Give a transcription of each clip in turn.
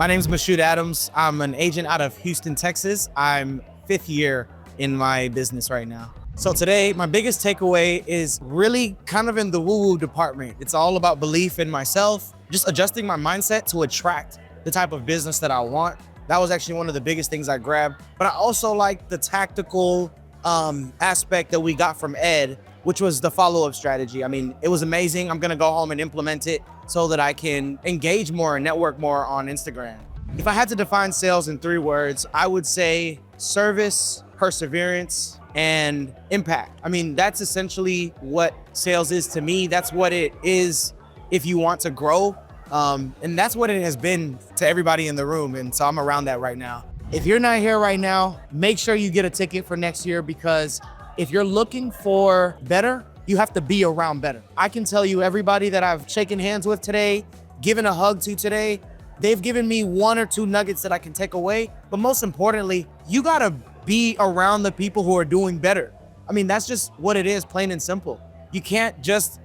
My name is Moshood. I'm an agent out of Houston, Texas. I'm 5th year in my business right now. So today, my biggest takeaway is really kind of in the woo-woo department. It's all about belief in myself, just adjusting my mindset to attract the type of business that I want. That was actually one of the biggest things I grabbed. But I also like the tactical aspect that we got from Ed, which was the follow-up strategy. I mean, it was amazing. I'm gonna go home and implement it so that I can engage more and network more on Instagram. If I had to define sales in 3 words, I would say service, perseverance, and impact. I mean, that's essentially what sales is to me. That's what it is if you want to grow. And that's what it has been to everybody in the room. And so I'm around that right now. If you're not here right now, make sure you get a ticket for next year, because if you're looking for better, you have to be around better. I can tell you, everybody that I've shaken hands with today, given a hug to today, they've given me 1 or 2 nuggets that I can take away. But most importantly, you gotta be around the people who are doing better. I mean, that's just what it is, plain and simple. You can't just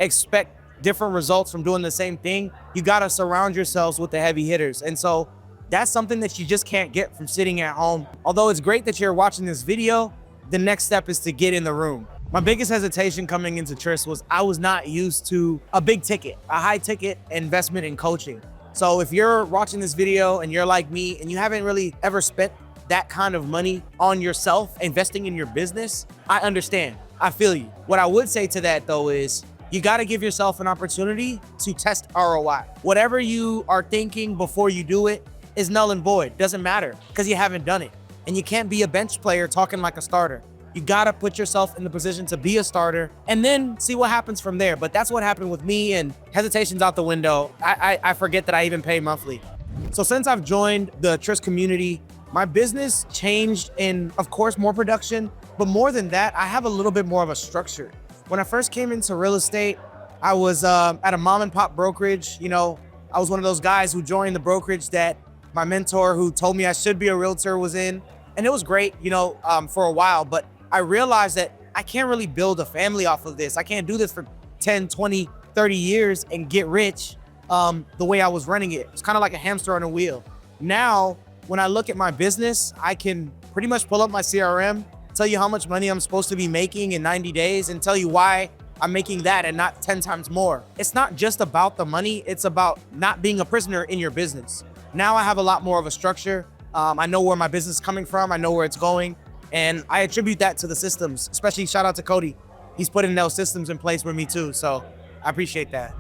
expect different results from doing the same thing. You gotta surround yourselves with the heavy hitters. And so that's something that you just can't get from sitting at home. Although it's great that you're watching this video, the next step is to get in the room. My biggest hesitation coming into TRIS was I was not used to a big ticket, a high ticket investment in coaching. So if you're watching this video and you're like me and you haven't really ever spent that kind of money on yourself, investing in your business, I understand, I feel you. What I would say to that though is, you gotta give yourself an opportunity to test ROI. Whatever you are thinking before you do it is null and void, doesn't matter, because you haven't done it. And you can't be a bench player talking like a starter. You gotta put yourself in the position to be a starter and then see what happens from there. But that's what happened with me, and hesitation's out the window. I forget that I even pay monthly. So since I've joined the TRIS community, my business changed in, of course, more production, but more than that, I have a little bit more of a structure. When I first came into real estate, I was at a mom and pop brokerage. You know, I was one of those guys who joined the brokerage that my mentor, who told me I should be a realtor, was in. And it was great, you know, for a while, but I realized that I can't really build a family off of this. I can't do this for 10, 20, 30 years and get rich the way I was running it. It's kind of like a hamster on a wheel. Now, when I look at my business, I can pretty much pull up my CRM, tell you how much money I'm supposed to be making in 90 days and tell you why I'm making that and not 10 times more. It's not just about the money, it's about not being a prisoner in your business. Now I have a lot more of a structure. I know where my business is coming from, I know where it's going, and I attribute that to the systems, especially shout out to Cody. He's putting those systems in place with me too, so I appreciate that.